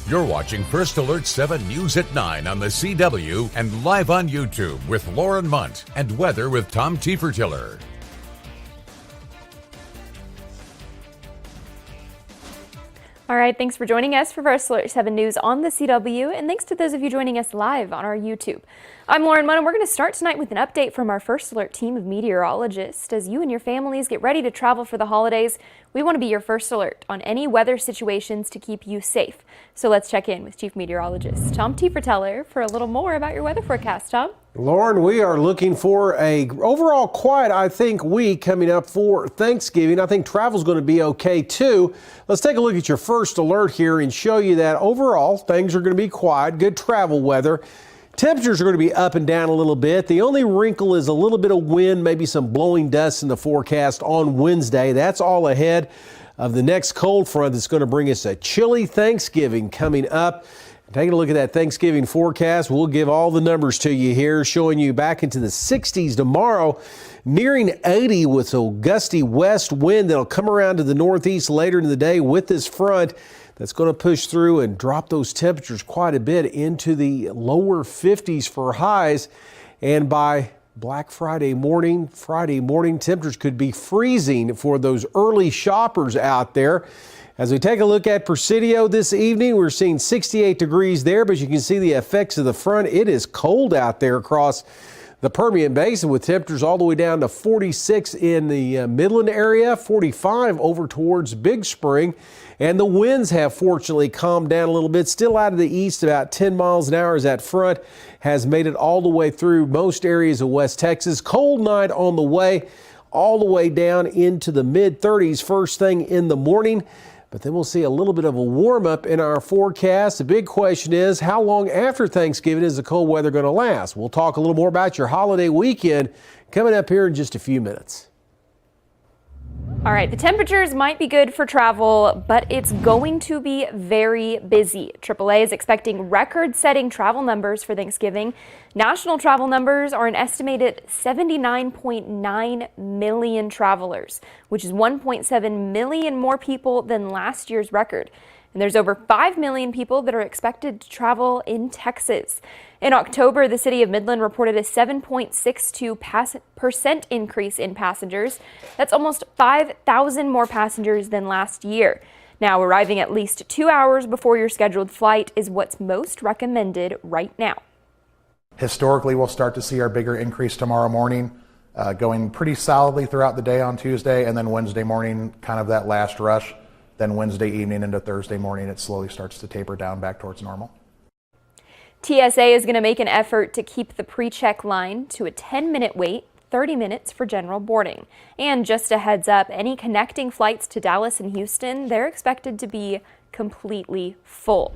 You're watching First Alert 7 News at 9 on the CW and live on YouTube with Lauren Munt and weather with Tom Tiefertiller. All right, thanks for joining us for First Alert 7 News on the CW, and thanks to those of you joining us live on our YouTube. I'm Lauren Munn, and we're going to start tonight with an update from our First Alert team of meteorologists. As you and your families get ready to travel for the holidays, we want to be your first alert on any weather situations to keep you safe. So let's check in with Chief Meteorologist Tom Tiefertiller for a little more about your weather forecast. Tom? Lauren, we are looking for a overall quiet, I think, week coming up for Thanksgiving. I think travel's going to be okay too. Let's take a look at your first alert here and show you that overall things are going to be quiet, good travel weather. Temperatures are going to be up and down a little bit. The only wrinkle is a little bit of wind, maybe some blowing dust in the forecast on Wednesday. That's all ahead of the next cold front that's going to bring us a chilly Thanksgiving coming up. Taking a look at that Thanksgiving forecast, we'll give all the numbers to you here, showing you back into the 60s tomorrow, nearing 80 with a gusty west wind that'll come around to the northeast later in the day with this front. That's going to push through and drop those temperatures quite a bit into the lower 50s for highs. And by Black Friday morning, temperatures could be freezing for those early shoppers out there. As we take a look at Presidio this evening, we're seeing 68 degrees there, but you can see the effects of the front. It is cold out there across the Permian Basin with temperatures all the way down to 46 in the Midland area, 45 over towards Big Spring. And the winds have fortunately calmed down a little bit. Still out of the east, about 10 miles an hour as that front has made it all the way through most areas of West Texas. Cold night on the way, all the way down into the mid-30s first thing in the morning. But then we'll see a little bit of a warm up in our forecast. The big question is, how long after Thanksgiving is the cold weather going to last? We'll talk a little more about your holiday weekend coming up here in just a few minutes. All right, the temperatures might be good for travel, but it's going to be very busy. AAA is expecting record-setting travel numbers for Thanksgiving. National travel numbers are an estimated 79.9 million travelers, which is 1.7 million more people than last year's record. And there's over 5 million people that are expected to travel in Texas. In October, the city of Midland reported a 7.62% increase in passengers. That's almost 5,000 more passengers than last year. Now, arriving at least 2 hours before your scheduled flight is what's most recommended right now. Historically, we'll start to see our bigger increase tomorrow morning, going pretty solidly throughout the day on Tuesday, and then Wednesday morning, kind of that last rush. Then Wednesday evening into Thursday morning, it slowly starts to taper down back towards normal. TSA is going to make an effort to keep the pre-check line to a 10-minute wait, 30 minutes for general boarding. And just a heads up, any connecting flights to Dallas and Houston, they're expected to be completely full.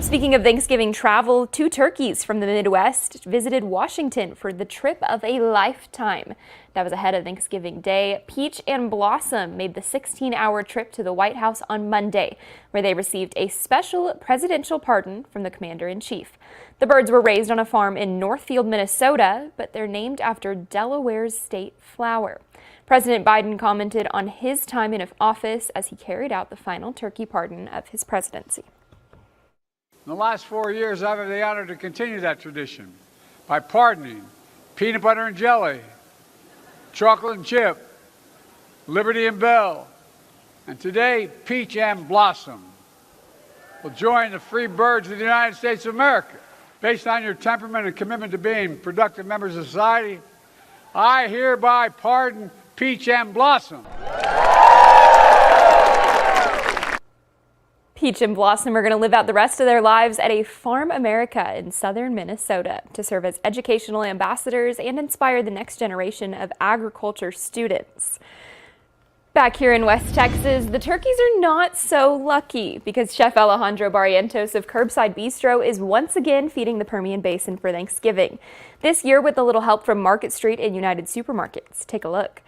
Speaking of Thanksgiving travel, 2 turkeys from the Midwest visited Washington for the trip of a lifetime. That was ahead of Thanksgiving Day. Peach and Blossom made the 16-hour trip to the White House on Monday, where they received a special presidential pardon from the commander-in-chief. The birds were raised on a farm in Northfield, Minnesota, but they're named after Delaware's state flower. President Biden commented on his time in office as he carried out the final turkey pardon of his presidency. In the last 4 years, I've had the honor to continue that tradition by pardoning peanut butter and jelly, chocolate and chip, Liberty and Bell, and today, Peach and Blossom will join the free birds of the United States of America. Based on your temperament and commitment to being productive members of society, I hereby pardon Peach and Blossom. Peach and Blossom are going to live out the rest of their lives at a Farm America in southern Minnesota to serve as educational ambassadors and inspire the next generation of agriculture students. Back here in West Texas, the turkeys are not so lucky because Chef Alejandro Barrientos of Curbside Bistro is once again feeding the Permian Basin for Thanksgiving. This year with a little help from Market Street and United Supermarkets. Take a look.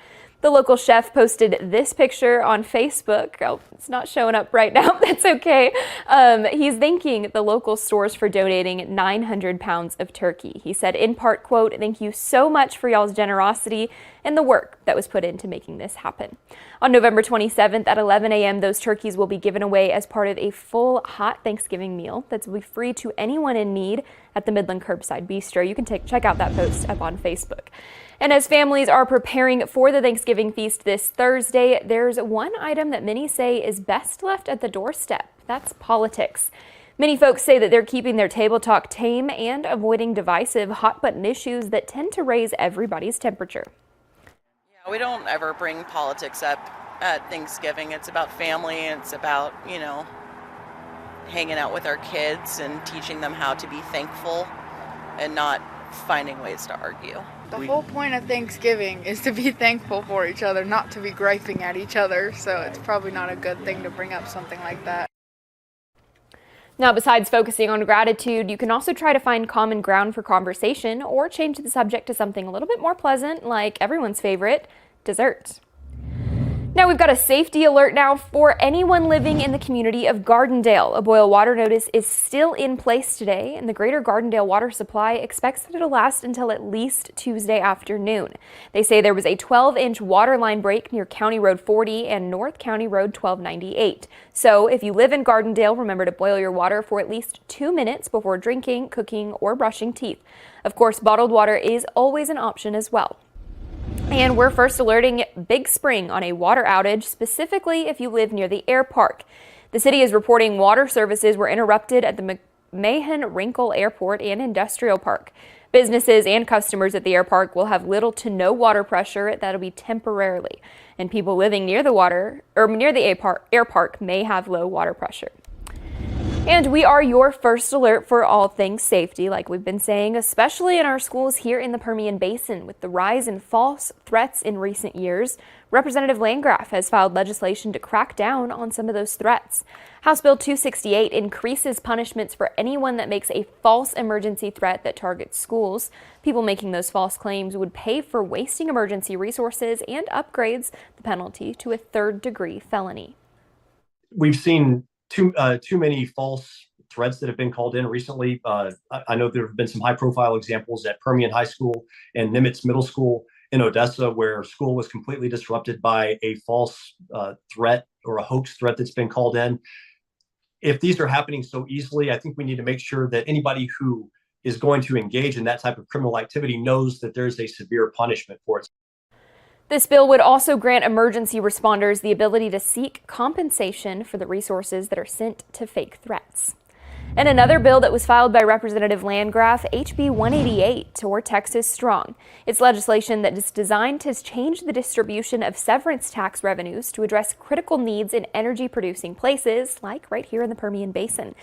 The local chef posted this picture on Facebook. Oh, it's not showing up right now. That's okay. He's thanking the local stores for donating 900 pounds of turkey. He said, in part, quote, "Thank you so much for y'all's generosity and the work that was put into making this happen." On November 27th at 11 a.m., those turkeys will be given away as part of a full hot Thanksgiving meal that will be free to anyone in need at the Midland Curbside Bistro. You can check out that post up on Facebook. And as families are preparing for the Thanksgiving feast this Thursday, there's one item that many say is best left at the doorstep. That's politics. Many folks say that they're keeping their table talk tame and avoiding divisive hot-button issues that tend to raise everybody's temperature. Yeah, we don't ever bring politics up at Thanksgiving. It's about family, and it's about, hanging out with our kids and teaching them how to be thankful and not finding ways to argue. The whole point of Thanksgiving is to be thankful for each other, not to be griping at each other, so it's probably not a good thing to bring up something like that. Now, besides focusing on gratitude, you can also try to find common ground for conversation or change the subject to something a little bit more pleasant, like everyone's favorite, dessert. Now we've got a safety alert now for anyone living in the community of Gardendale. A boil water notice is still in place today, and the Greater Gardendale Water Supply expects that it'll last until at least Tuesday afternoon. They say there was a 12-inch water line break near County Road 40 and North County Road 1298. So if you live in Gardendale, remember to boil your water for at least 2 minutes before drinking, cooking, or brushing teeth. Of course, bottled water is always an option as well. And we're first alerting Big Spring on a water outage, specifically if you live near the air park. The city is reporting water services were interrupted at the Mahon-Wrinkle Airport and Industrial Park. Businesses and customers at the air park will have little to no water pressure. That'll be temporarily. And people living near the water or near the air park may have low water pressure. And we are your first alert for all things safety, like we've been saying, especially in our schools here in the Permian Basin. With the rise in false threats in recent years, Representative Landgraf has filed legislation to crack down on some of those threats. House Bill 268 increases punishments for anyone that makes a false emergency threat that targets schools. People making those false claims would pay for wasting emergency resources and upgrades the penalty to a third-degree felony. We've seen too many false threats that have been called in recently. I know there have been some high-profile examples at Permian High School and Nimitz Middle School in Odessa, where school was completely disrupted by a false threat or a hoax threat that's been called in. If these are happening so easily, I think we need to make sure that anybody who is going to engage in that type of criminal activity knows that there's a severe punishment for it. This bill would also grant emergency responders the ability to seek compensation for the resources that are sent to fake threats. And another bill that was filed by Representative Landgraf, HB 188, or Texas Strong. It's legislation that is designed to change the distribution of severance tax revenues to address critical needs in energy-producing places, like right here in the Permian Basin.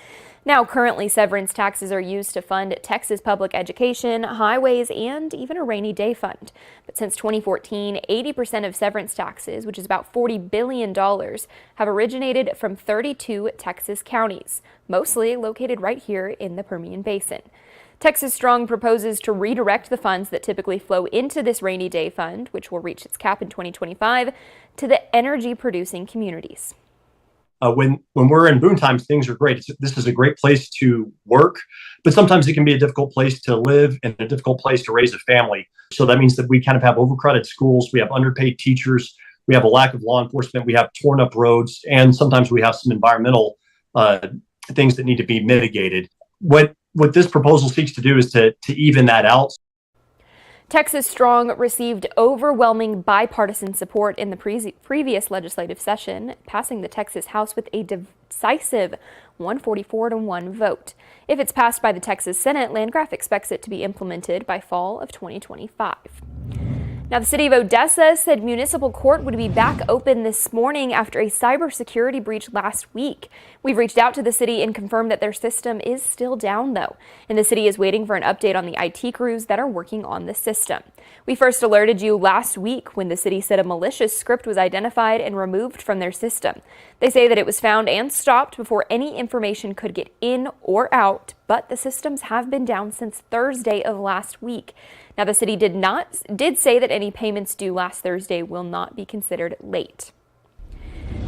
Now, currently, severance taxes are used to fund Texas public education, highways, and even a rainy day fund. But since 2014, 80% of severance taxes, which is about $40 billion, have originated from 32 Texas counties, mostly located right here in the Permian Basin. Texas Strong proposes to redirect the funds that typically flow into this rainy day fund, which will reach its cap in 2025, to the energy-producing communities. When we're in boom times, things are great. This is a great place to work, but sometimes it can be a difficult place to live and a difficult place to raise a family. So that means that we kind of have overcrowded schools, we have underpaid teachers, we have a lack of law enforcement, we have torn up roads, and sometimes we have some environmental things that need to be mitigated. What this proposal seeks to do is to even that out. Texas Strong received overwhelming bipartisan support in the previous legislative session, passing the Texas House with a decisive 144-1 vote. If it's passed by the Texas Senate, Landgraf expects it to be implemented by fall of 2025. Now, the city of Odessa said municipal court would be back open this morning after a cybersecurity breach last week. We've reached out to the city and confirmed that their system is still down, though, and the city is waiting for an update on the IT crews that are working on the system. We first alerted you last week when the city said a malicious script was identified and removed from their system. They say that it was found and stopped before any information could get in or out, but the systems have been down since Thursday of last week. Now, the city did say that any any payments due last Thursday will not be considered late.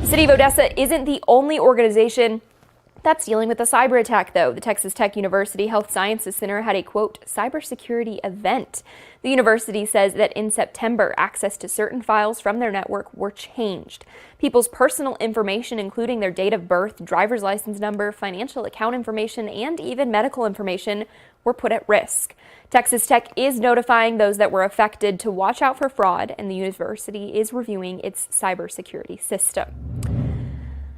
The city of Odessa isn't the only organization that's dealing with a cyber attack, though. The Texas Tech University Health Sciences Center had a, quote, cybersecurity event. The university says that in September, access to certain files from their network were changed. People's personal information, including their date of birth, driver's license number, financial account information, and even medical information, were put at risk. Texas Tech is notifying those that were affected to watch out for fraud, and the university is reviewing its cybersecurity system.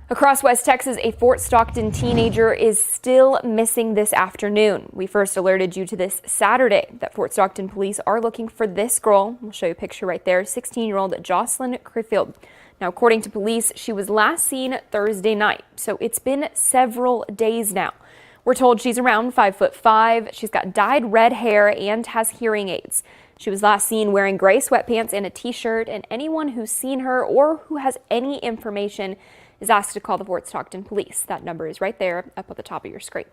Across West Texas, a Fort Stockton teenager is still missing this afternoon. We first alerted you to this Saturday that Fort Stockton police are looking for this girl. We'll show you a picture right there, 16-year-old Jocelyn Criffield. Now, according to police, she was last seen Thursday night, so it's been several days now. We're told she's around 5'5". She's got dyed red hair and has hearing aids. She was last seen wearing gray sweatpants and a t-shirt, and anyone who's seen her or who has any information is asked to call the Fort Stockton police. That number is right there up at the top of your screen.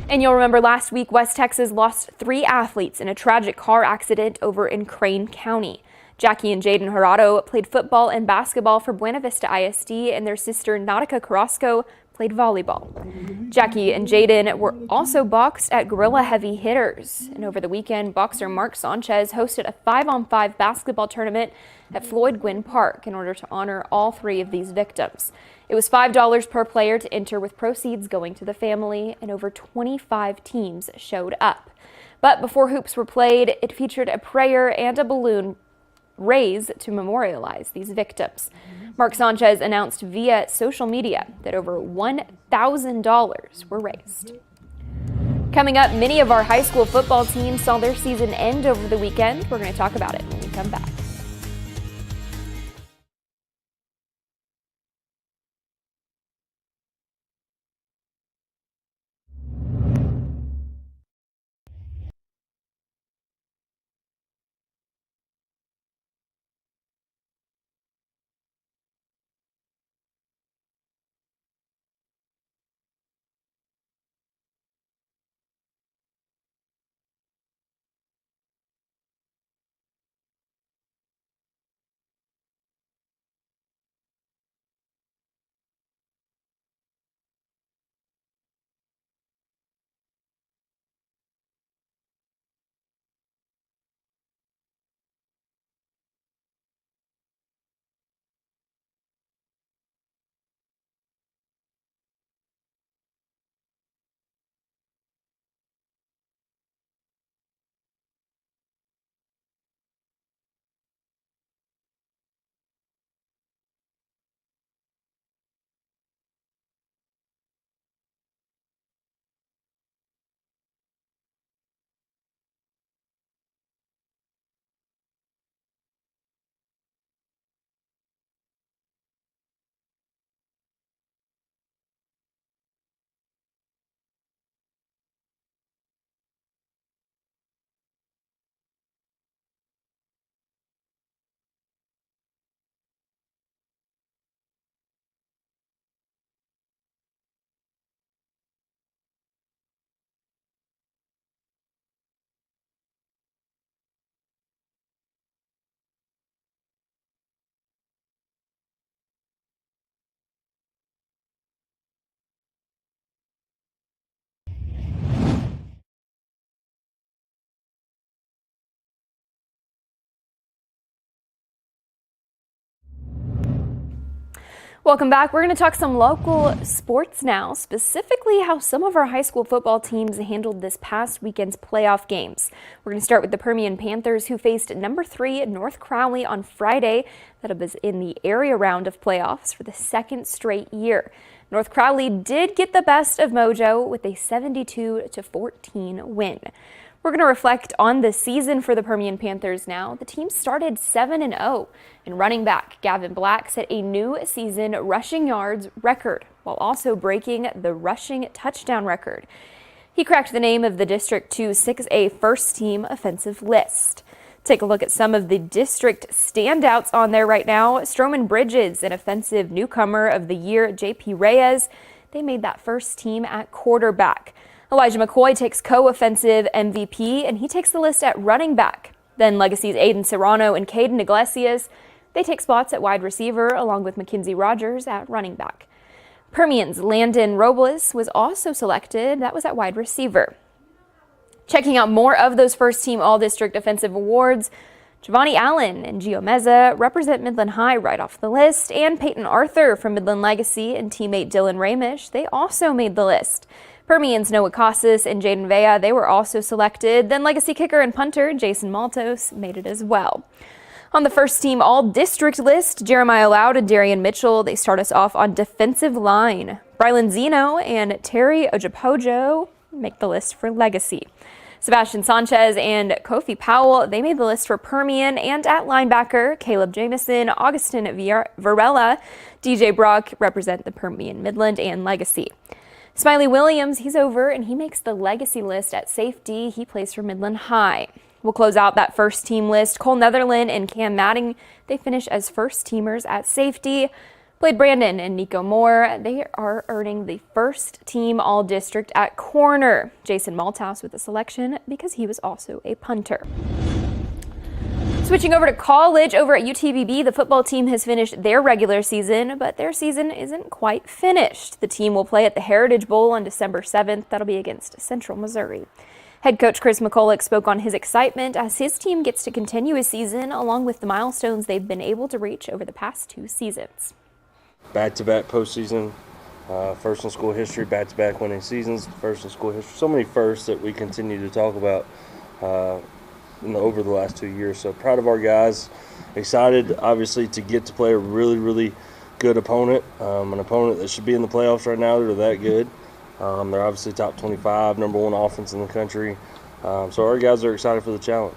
And you'll remember last week, West Texas lost 3 athletes in a tragic car accident over in Crane County. Jackie and Jaden Jurado played football and basketball for Buena Vista ISD, and their sister Nautica Carrasco played volleyball. Jackie and Jaden were also boxed at Gorilla Heavy Hitters. And over the weekend, boxer Mark Sanchez hosted a 5-on-5 basketball tournament at Floyd Gwynn Park in order to honor all 3 of these victims. It was $5 per player to enter, with proceeds going to the family, and over 25 teams showed up. But before hoops were played, it featured a prayer and a balloon raised to memorialize these victims. Mark Sanchez announced via social media that over $1,000 were raised. Coming up, many of our high school football teams saw their season end over the weekend. We're going to talk about it when we come back. Welcome back. We're going to talk some local sports now, specifically how some of our high school football teams handled this past weekend's playoff games. We're going to start with the Permian Panthers, who faced number 3 North Crowley on Friday. That was in the area round of playoffs for the 2nd straight year. North Crowley did get the best of Mojo with a 72-14 win. We're going to reflect on the season for the Permian Panthers now. The team started 7-0, and running back Gavin Black set a new season rushing yards record while also breaking the rushing touchdown record. He cracked the name of the District 2 6A first team offensive list. Take a look at some of the district standouts on there right now. Stroman Bridges, an offensive newcomer of the year, JP Reyes, they made that first team at quarterback. Elijah McCoy takes co-offensive MVP, and he takes the list at running back. Then Legacy's Aiden Serrano and Caden Iglesias, they take spots at wide receiver along with Mackenzie Rogers at running back. Permian's Landon Robles was also selected. That was at wide receiver. Checking out more of those first-team All-District Defensive Awards, Giovanni Allen and Gio Meza represent Midland High right off the list, and Peyton Arthur from Midland Legacy and teammate Dylan Ramish, they also made the list. Permian's Noah Casas and Jaden Vea, they were also selected. Then Legacy kicker and punter Jason Maltos made it as well. On the first-team All-District list, Jeremiah Loud and Darian Mitchell, they start us off on defensive line. Brylan Zeno and Terry Ojapojo make the list for Legacy. Sebastian Sanchez and Kofi Powell, they made the list for Permian, and at linebacker, Caleb Jamison, Augustin Varela, DJ Brock represent the Permian Midland and Legacy. Smiley Williams, he's over and he makes the Legacy list at safety. He plays for Midland High. We'll close out that first team list. Cole Netherland and Cam Matting, they finish as first teamers at safety. Blade Brandon and Nico Moore, they are earning the first team All-District at corner. Jason Malthouse with the selection because he was also a punter. Switching over to college, over at UTBB, the football team has finished their regular season, but their season isn't quite finished. The team will play at the Heritage Bowl on December 7th. That'll be against Central Missouri. Head coach Chris McCulloch spoke on his excitement as his team gets to continue his season along with the milestones they've been able to reach over the past 2 seasons. Back-to-back postseason, first in school history, back-to-back winning seasons, first in school history. So many firsts that we continue to talk about over the last 2 years. So proud of our guys. Excited, obviously, to get to play a really, really good opponent, an opponent that should be in the playoffs right now. They're that good. They're obviously top 25, number 1 offense in the country. So our guys are excited for the challenge.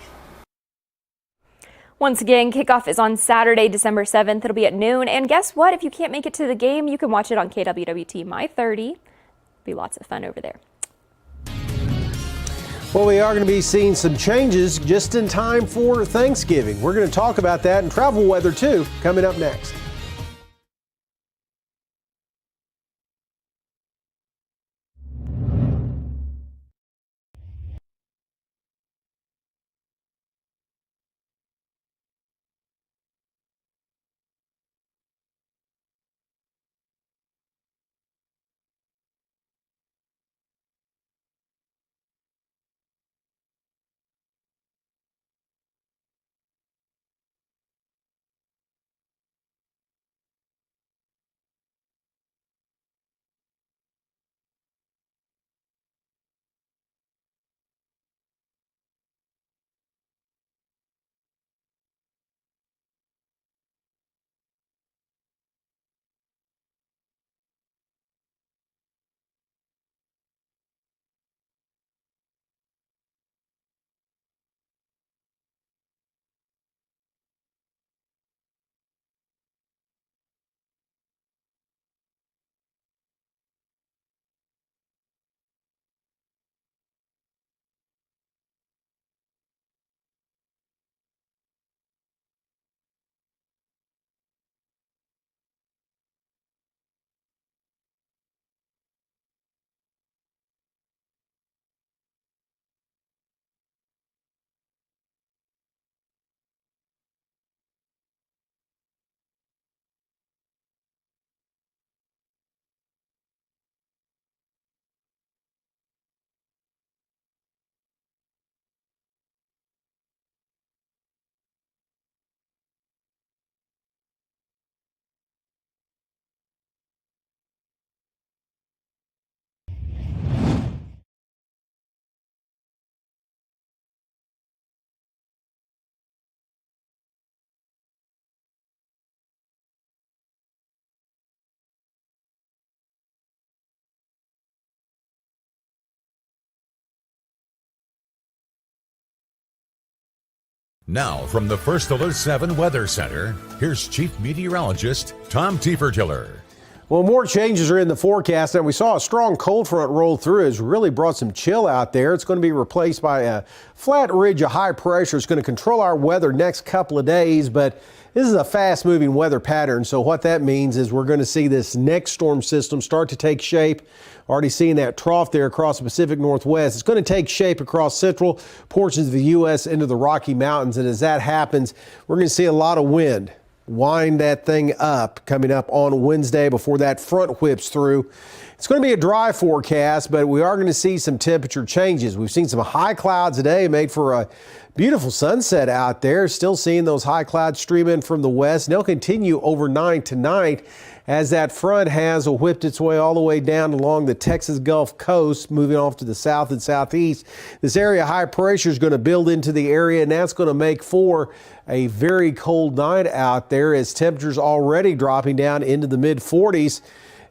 Once again, kickoff is on Saturday, December 7th. It'll be at noon. And guess what? If you can't make it to the game, you can watch it on KWWT My 30. It'll be lots of fun over there. Well, we are going to be seeing some changes just in time for Thanksgiving. We're going to talk about that and travel weather too, coming up next. Now, from the First Alert 7 Weather Center, here's Chief Meteorologist Tom Tiefertiller. Well, more changes are in the forecast, and we saw a strong cold front roll through. It's really brought some chill out there. It's going to be replaced by a flat ridge of high pressure. It's going to control our weather next couple of days, but this is a fast-moving weather pattern, so what that means is we're going to see this next storm system start to take shape. Already seeing that trough there across the Pacific Northwest. It's going to take shape across central portions of the U.S. into the Rocky Mountains, and as that happens, we're going to see a lot of wind. Wind that thing up coming up on Wednesday before that front whips through. It's going to be a dry forecast, but we are going to see some temperature changes. We've seen some high clouds today, made for a beautiful sunset out there. Still seeing those high clouds stream in from the west, and they'll continue overnight tonight as that front has whipped its way all the way down along the Texas Gulf Coast, moving off to the south and southeast. This area high pressure is going to build into the area, and that's going to make for a very cold night out there as temperatures already dropping down into the mid-40s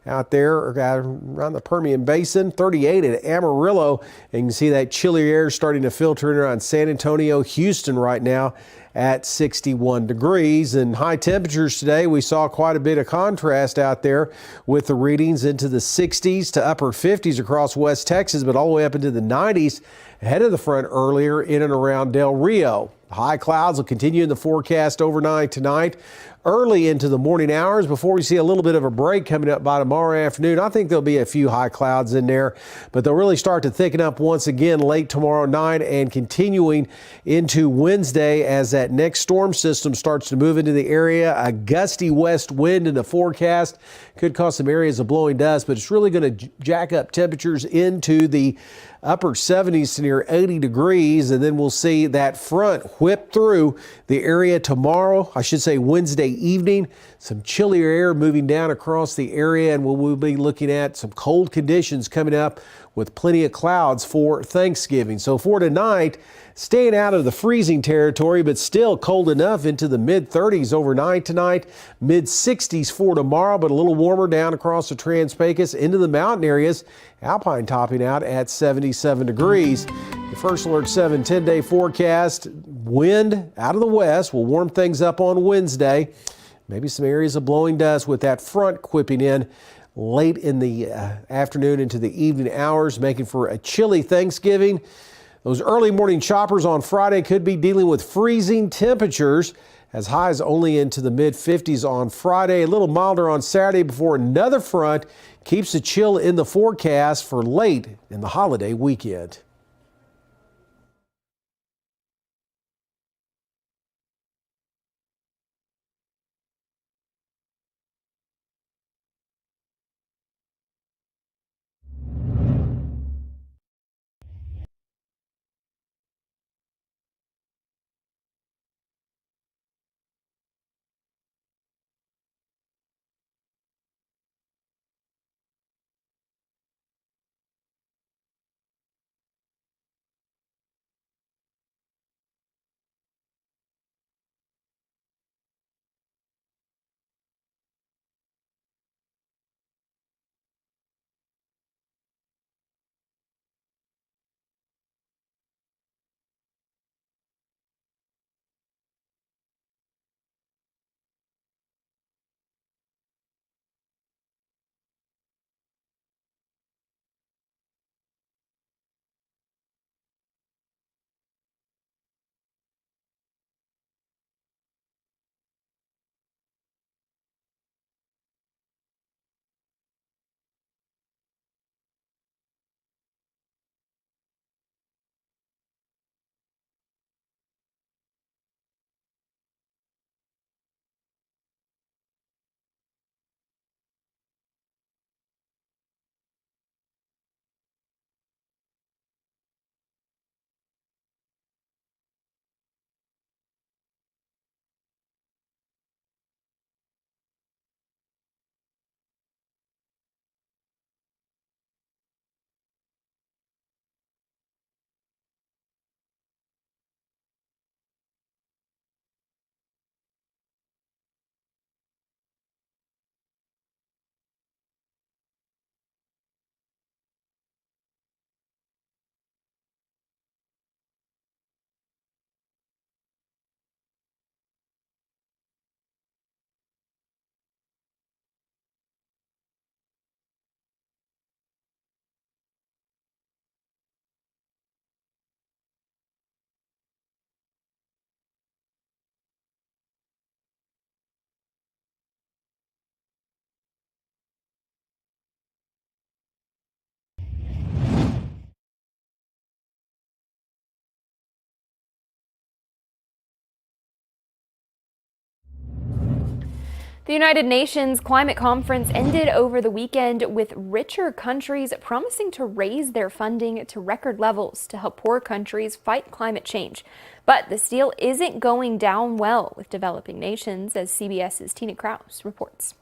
out there around the Permian Basin, 38 at Amarillo. And you can see that chilly air starting to filter in around San Antonio, Houston right now at 61 degrees. And high temperatures today, we saw quite a bit of contrast out there with the readings into the 60s to upper 50s across West Texas, but all the way up into the 90s ahead of the front earlier in and around Del Rio. High clouds will continue in the forecast overnight tonight, early into the morning hours before we see a little bit of a break coming up by tomorrow afternoon. I think there'll be a few high clouds in there, but they'll really start to thicken up once again late tomorrow night and continuing into Wednesday as that next storm system starts to move into the area. A gusty west wind in the forecast could cause some areas of blowing dust, but it's really going to jack up temperatures into the upper 70s to near 80 degrees, and then we'll see that front whip through the area tomorrow, I should say Wednesday evening. Some chillier air moving down across the area, and we'll be looking at some cold conditions coming up with plenty of clouds for Thanksgiving. So for tonight, staying out of the freezing territory, but still cold enough into the mid-30s overnight tonight, mid-60s for tomorrow, but a little warmer down across the Trans-Pecos into the mountain areas. Alpine topping out at 77 degrees. The First Alert 7 10-day forecast, wind out of the west will warm things up on Wednesday. Maybe some areas of blowing dust with that front quipping in late in the afternoon into the evening hours, making for a chilly Thanksgiving. Those early morning choppers on Friday could be dealing with freezing temperatures as highs only into the mid-50s on Friday. A little milder on Saturday before another front keeps the chill in the forecast for late in the holiday weekend. The United Nations Climate Conference ended over the weekend with richer countries promising to raise their funding to record levels to help poor countries fight climate change. But this deal isn't going down well with developing nations, as CBS's Tina Krause reports.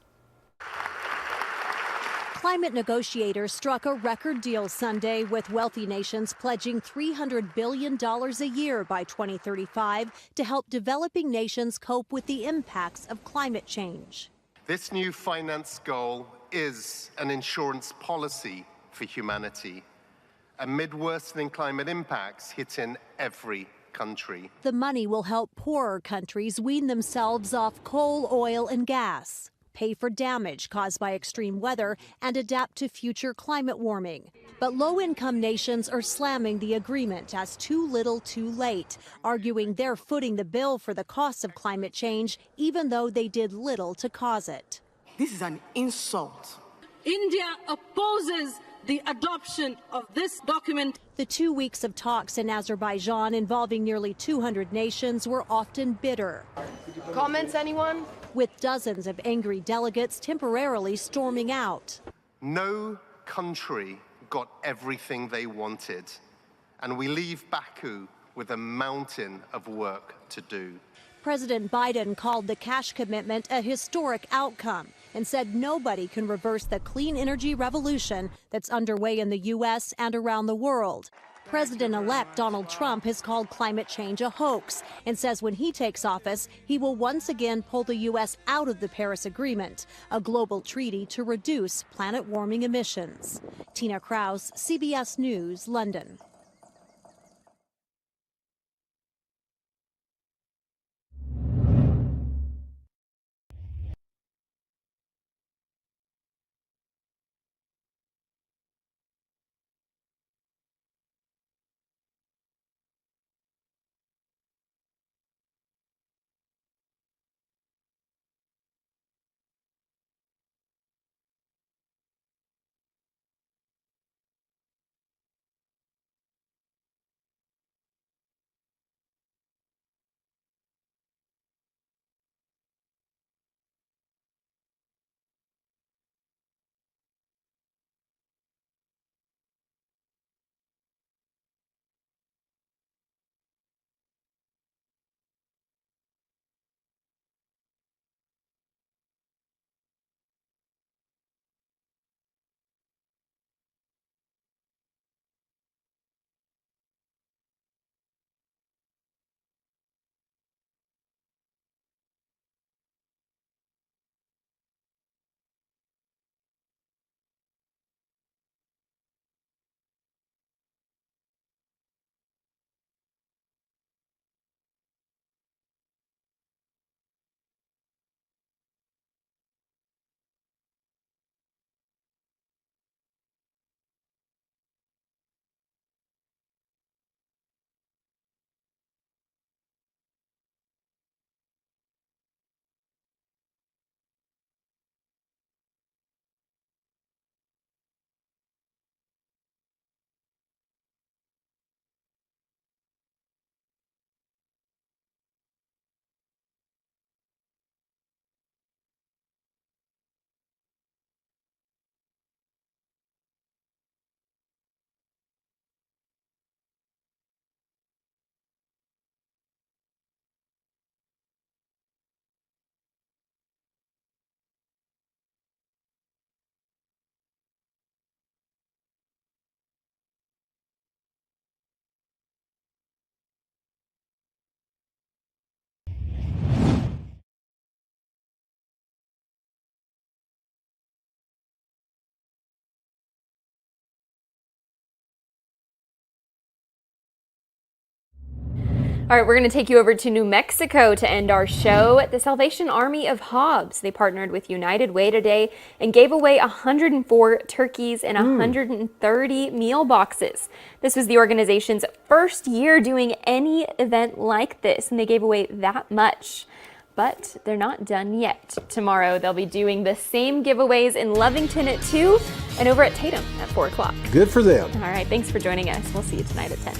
Climate negotiators struck a record deal Sunday, with wealthy nations pledging $300 billion a year by 2035 to help developing nations cope with the impacts of climate change. This new finance goal is an insurance policy for humanity amid worsening climate impacts hitting every country. The money will help poorer countries wean themselves off coal, oil, and gas, pay for damage caused by extreme weather, and adapt to future climate warming. But low-income nations are slamming the agreement as too little too late, arguing they're footing the bill for the costs of climate change, even though they did little to cause it. This is an insult. India opposes the adoption of this document. The 2 weeks of talks in Azerbaijan involving nearly 200 nations were often bitter. Comments, anyone? With dozens of angry delegates temporarily storming out. No country got everything they wanted, and we leave Baku with a mountain of work to do. President Biden called the cash commitment a historic outcome and said nobody can reverse the clean energy revolution that's underway in the U.S. and around the world. President-elect Donald Trump has called climate change a hoax and says when he takes office, he will once again pull the U.S. out of the Paris Agreement, a global treaty to reduce planet-warming emissions. Tina Krause, CBS News, London. All right, we're going to take you over to New Mexico to end our show. The Salvation Army of Hobbs, they partnered with United Way today and gave away 104 turkeys and 130 meal boxes. This was the organization's first year doing any event like this, and they gave away that much. But they're not done yet. Tomorrow, they'll be doing the same giveaways in Lovington at 2 and over at Tatum at 4 o'clock. Good for them. All right, thanks for joining us. We'll see you tonight at 10.